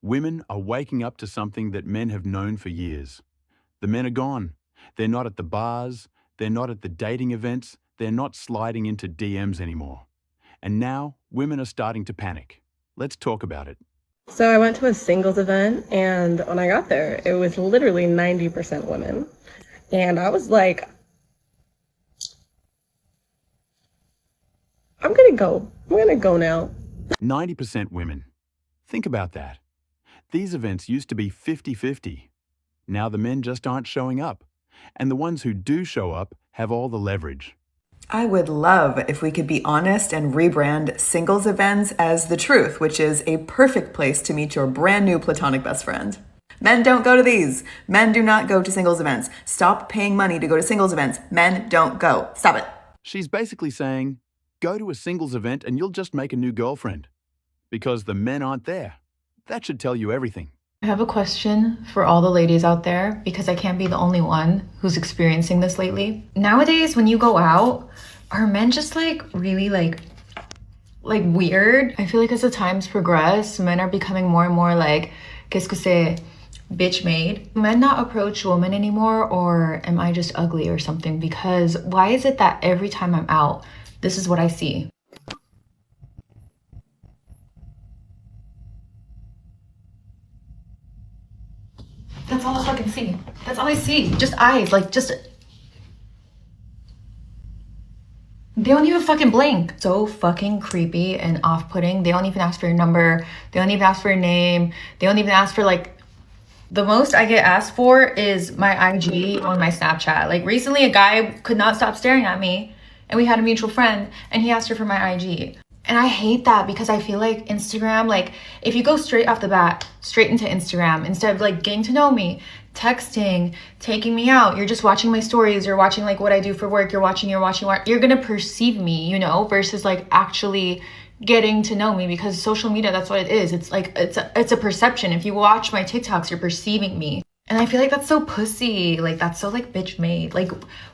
Women are waking up to something that men have known for years. The men are gone. They're not at the bars, they're not at the dating events, they're not sliding into DMs anymore. And now, women are starting to panic. Let's talk about it. So I went to a singles event, and when I got there, it was literally 90% women. And I was like, I'm gonna go now. 90% women. Think about that. These events used to be 50-50. Now the men just aren't showing up. And the ones who do show up have all the leverage. I would love if we could be honest and rebrand singles events as The Truth, which is a perfect place to meet your brand new platonic best friend. Men don't go to these. Men do not go to singles events. Stop paying money to go to singles events. Men don't go. Stop it. She's basically saying, go to a singles event and you'll just make a new girlfriend. Because the men aren't there. That should tell you everything. I have a question for all the ladies out there, because I can't be the only one who's experiencing this lately. Nowadays, when you go out, are men just really weird? I feel like as the times progress, men are becoming more and more like, qu'est-ce que c'est, bitch made. Men not approach women anymore, or am I just ugly or something? Because why is it that every time I'm out, this is what I see? That's all I fucking see. That's all I see. Just eyes, they don't even fucking blink. So fucking creepy and off-putting. They don't even ask for your number. They don't even ask for your name. They don't even ask for the most I get asked for is my IG on my Snapchat. Recently a guy could not stop staring at me, and we had a mutual friend, and he asked her for my IG. And I hate that, because I feel like Instagram, if you go straight off the bat, straight into Instagram, instead of getting to know me, texting, taking me out, you're just watching my stories, you're watching what I do for work, you're watching, you're gonna perceive me, versus actually getting to know me, because social media, that's what it is. It's a perception. If you watch my TikToks, you're perceiving me. And I feel like that's so pussy. That's so bitch made.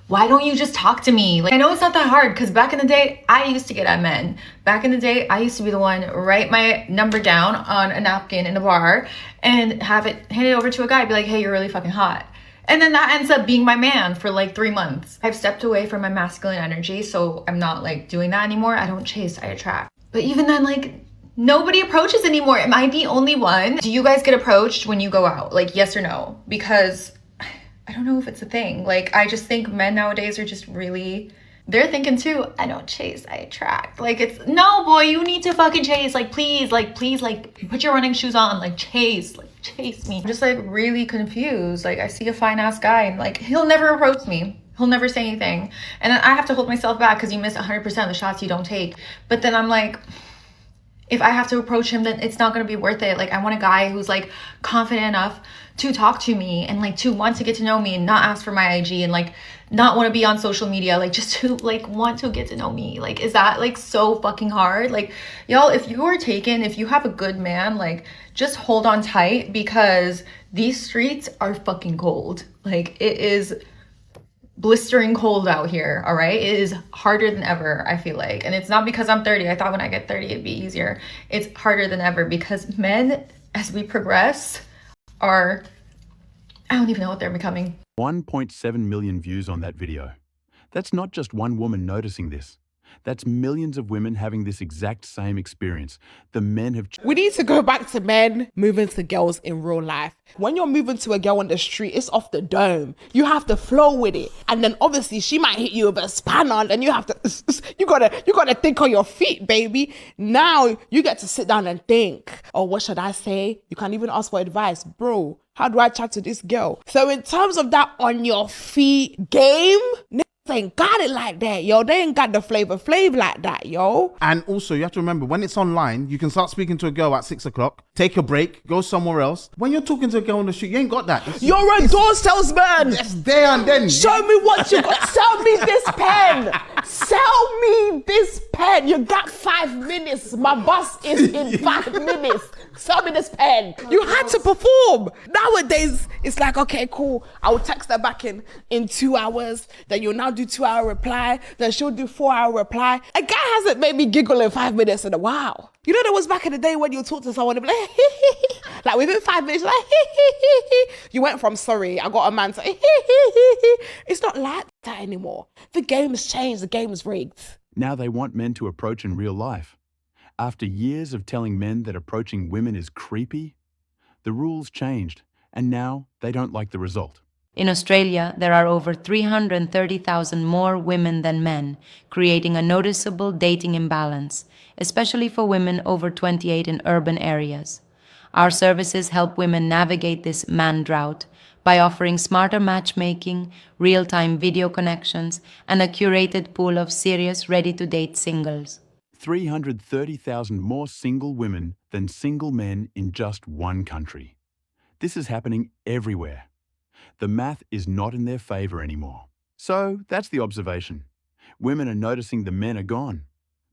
Why don't you just talk to me? I know it's not that hard, because back in the day, I used to get at men. Back in the day, I used to be the one write my number down on a napkin in a bar and hand it over to a guy, be like, hey, you're really fucking hot. And then that ends up being my man for 3 months. I've stepped away from my masculine energy, so I'm not doing that anymore. I don't chase, I attract. But even then, nobody approaches anymore. Am I the only one? Do you guys get approached when you go out? Yes or no? Because I don't know if it's a thing. I just think men nowadays are just really, they're thinking too, I don't chase, I attract. It's, no boy, you need to fucking chase. Please, put your running shoes on, chase me. I'm just really confused. I see a fine ass guy and he'll never approach me. He'll never say anything. And then I have to hold myself back because you miss 100% of the shots you don't take. But then I'm if I have to approach him, then it's not going to be worth it. I want a guy who's confident enough to talk to me and to want to get to know me and not ask for my IG and not want to be on social media, just to want to get to know me. Is that so fucking hard? Y'all, if you have a good man, just hold on tight, because these streets are fucking cold. It is blistering cold out here, all right? It is harder than ever, I feel like. And it's not because I'm 30. I thought when I get 30 it'd be easier. It's harder than ever, because men, as we progress, I don't even know what they're becoming. 1.7 million views on that video. That's not just one woman noticing this. That's millions of women having this exact same experience. The men have... We need to go back to men moving to girls in real life. When you're moving to a girl on the street, it's off the dome. You have to flow with it. And then obviously she might hit you with a spanner, and you have to, you gotta think on your feet, baby. Now you get to sit down and think, oh, what should I say? You can even ask for advice. Bro, how do I chat to this girl? So in terms of that on your feet game, they ain't got it like that, yo. They ain't got the flavor like that, yo. And also, you have to remember, when it's online, you can start speaking to a girl at 6 o'clock, take a break, go somewhere else. When you're talking to a girl on the street, you ain't got that. You're a door salesman. It's there and then. Show me what you got. Sell me this pen. Sell me this pen. You got 5 minutes. My bus is in 5 minutes. Sell me this pen. You had to perform. Nowadays, it's okay, cool. I will text her back in 2 hours. Then you'll now do 2-hour reply. Then she'll do 4-hour reply. A guy hasn't made me giggle in 5 minutes in a while. You know, there was back in the day when you talk to someone and be like, like within 5 minutes, like, you went from sorry, I got a man to it's not like that anymore. The game has changed, the game is rigged. Now they want men to approach in real life. After years of telling men that approaching women is creepy, the rules changed, and now they don't like the result. In Australia, there are over 330,000 more women than men, creating a noticeable dating imbalance, especially for women over 28 in urban areas. Our services help women navigate this man drought by offering smarter matchmaking, real-time video connections, and a curated pool of serious, ready-to-date singles. 330,000 more single women than single men in just one country. This is happening everywhere. The math is not in their favor anymore. So that's the observation. Women are noticing the men are gone.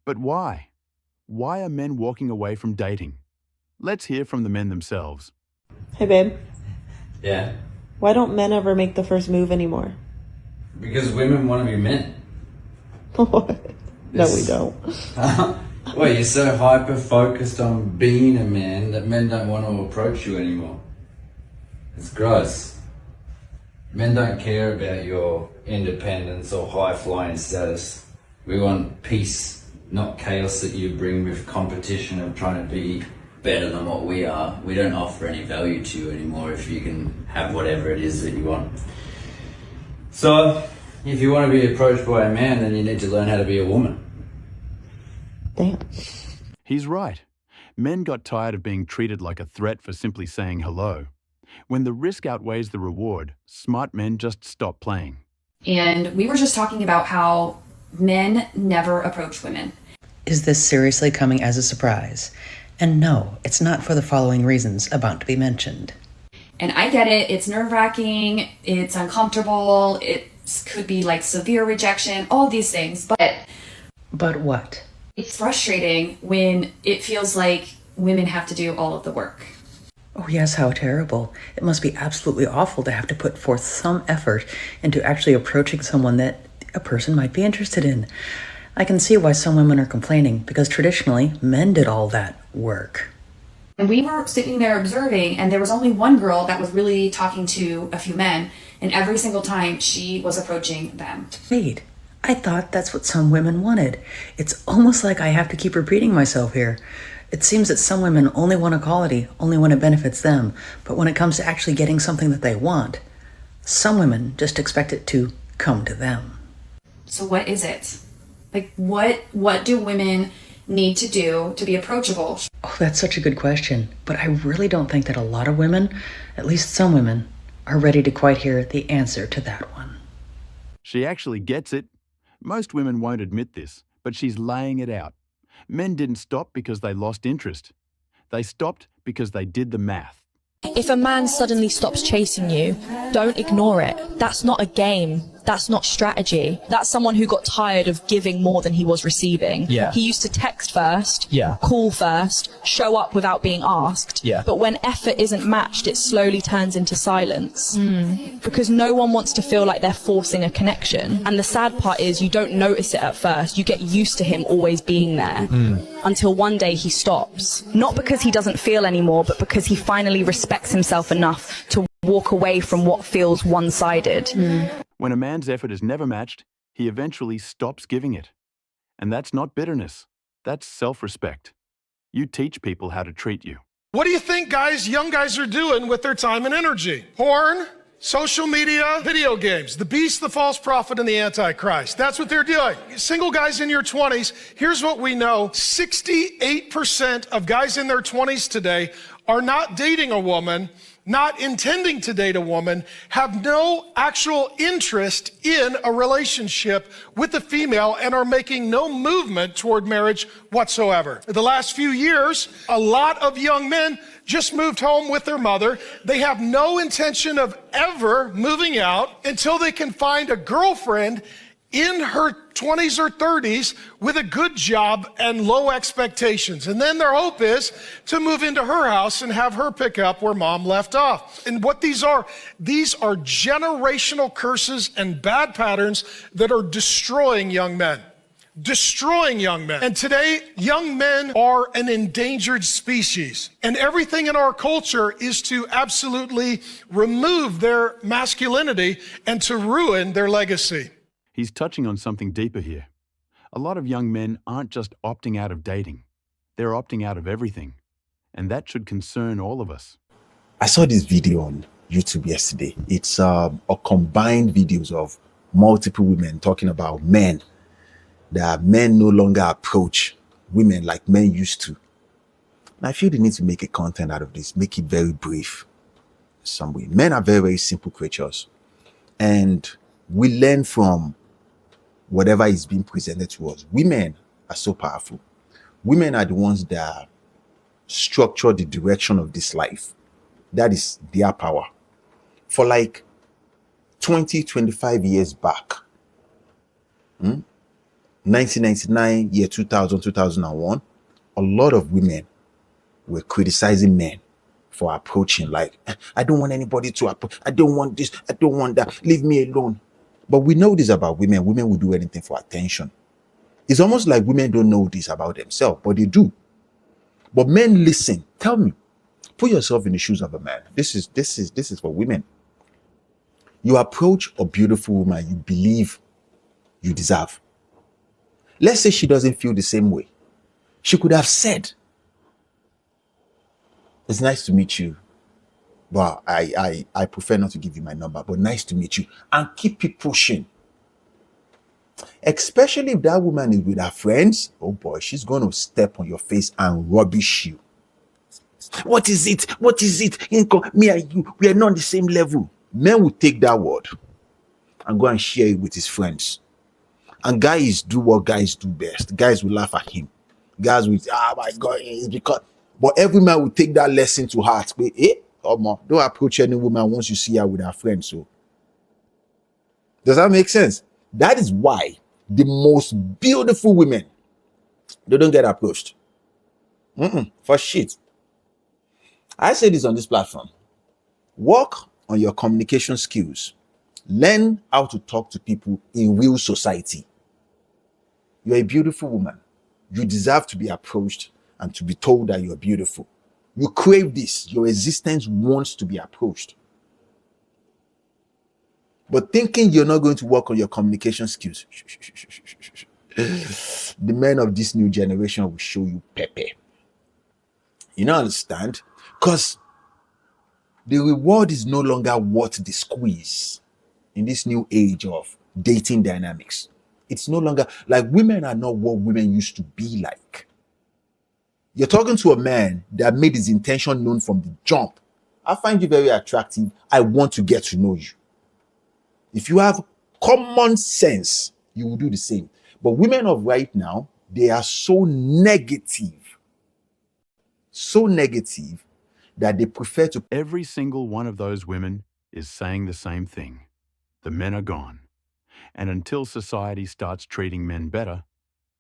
But why? Why are men walking away from dating? Let's hear from the men themselves. Hey, babe. Yeah. Why don't men ever make the first move anymore? Because women want to be men. What? No, we don't. Well, you're so hyper-focused on being a man that men don't want to approach you anymore. It's gross. Men don't care about your independence or high-flying status. We want peace, not chaos that you bring with competition of trying to be better than what we are. We don't offer any value to you anymore if you can have whatever it is that you want. So, if you want to be approached by a man, then you need to learn how to be a woman. Damn. He's right. Men got tired of being treated like a threat for simply saying hello. When the risk outweighs the reward, smart men just stop playing. And we were just talking about how men never approach women. Is this seriously coming as a surprise? And no, it's not for the following reasons about to be mentioned. And I get it, it's nerve-wracking, it's uncomfortable, it could be like severe rejection, all these things, But what? it's frustrating when it feels like women have to do all of the work. Oh yes, how terrible. It must be absolutely awful to have to put forth some effort into actually approaching someone that a person might be interested in. I can see why some women are complaining, because traditionally, men did all that work. And we were sitting there observing, and there was only one girl that was really talking to a few men, and every single time she was approaching them. Wait, I thought that's what some women wanted. It's almost like I have to keep repeating myself here. It seems that some women only want equality, only when it benefits them, but when it comes to actually getting something that they want, some women just expect it to come to them. So what is it? Like, what do women need to do to be approachable? Oh, that's such a good question, but I really don't think that a lot of women, at least some women, are ready to quite hear the answer to that one. She actually gets it. Most women won't admit this, but she's laying it out. Men didn't stop because they lost interest. They stopped because they did the math. If a man suddenly stops chasing you, don't ignore it. That's not a game. That's not strategy. That's someone who got tired of giving more than he was receiving. Yeah. He used to text first, Yeah. call first, show up without being asked. Yeah. But when effort isn't matched, it slowly turns into silence. Because no one wants to feel like they're forcing a connection. And the sad part is you don't notice it at first. You get used to him always being there until one day he stops. Not because he doesn't feel anymore, but because he finally respects himself enough to walk away from what feels one-sided. When a man's effort is never matched, he eventually stops giving it. And that's not bitterness. That's self-respect. You teach people how to treat you. What do you think young guys are doing with their time and energy? Porn, social media, video games, the beast, the false prophet, and the antichrist. That's what they're doing. Single guys in your 20s, here's what we know. 68% of guys in their 20s today are not dating a woman, not intending to date a woman, have no actual interest in a relationship with a female, and are making no movement toward marriage whatsoever. The last few years, a lot of young men just moved home with their mother. They have no intention of ever moving out until they can find a girlfriend in her 20s or 30s with a good job and low expectations. And then their hope is to move into her house and have her pick up where mom left off. And what these are generational curses and bad patterns that are destroying young men. destroying young men. And today, young men are an endangered species. And everything in our culture is to absolutely remove their masculinity and to ruin their legacy. He's touching on something deeper here. A lot of young men aren't just opting out of dating. They're opting out of everything. And that should concern all of us. I saw this video on YouTube yesterday. It's a combined videos of multiple women talking about men, that men no longer approach women like men used to. And I feel they need to make a content out of this, make it very brief some way. Men are very, very simple creatures. And we learn from whatever is being presented to us. Women are so powerful. Women are the ones that structure the direction of this life. That is their power. For like 20, 25 years back, 1999, year 2000, 2001, a lot of women were criticizing men for approaching like, I don't want anybody to approach, I don't want this, I don't want that, leave me alone. But we know this about women. Women will do anything for attention. It's almost like women don't know this about themselves, but they do. But men, listen, tell me, put yourself in the shoes of a man. This is for women. You approach a beautiful woman you believe you deserve. Let's say she doesn't feel the same way. She could have said, it's nice to meet you, but I prefer not to give you my number, but nice to meet you, and keep it pushing. Especially if that woman is with her friends, oh boy, she's going to step on your face and rubbish you. What is it? What is it? Me and you, we are not on the same level. Men will take that word and go and share it with his friends. And guys do what guys do best. Guys will laugh at him. Guys will say, oh my God, it's because... But every man will take that lesson to heart. Don't approach any woman once you see her with her friends. So, does that make sense? That is why the most beautiful women, they don't get approached. For shit. I say this on this platform. Work on your communication skills. Learn how to talk to people in real society. You're a beautiful woman. You deserve to be approached and to be told that you're beautiful. You crave this. Your existence wants to be approached. But thinking you're not going to work on your communication skills, the men of this new generation will show you pepe. You don't understand? Because the reward is no longer worth the squeeze in this new age of dating dynamics. It's no longer like women are not what women used to be like. You're talking to a man that made his intention known from the jump. I find you very attractive. I want to get to know you. If you have common sense, you will do the same. But women of right now, they are so negative that they prefer to... Every single one of those women is saying the same thing. The men are gone. And until society starts treating men better,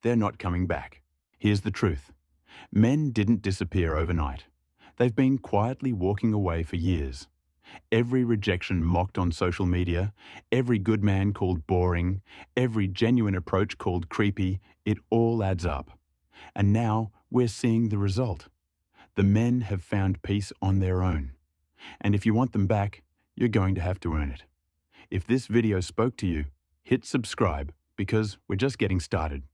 they're not coming back. Here's the truth. Men didn't disappear overnight. They've been quietly walking away for years. Every rejection mocked on social media, every good man called boring, every genuine approach called creepy, it all adds up. And now we're seeing the result. The men have found peace on their own. And if you want them back, you're going to have to earn it. If this video spoke to you, hit subscribe because we're just getting started.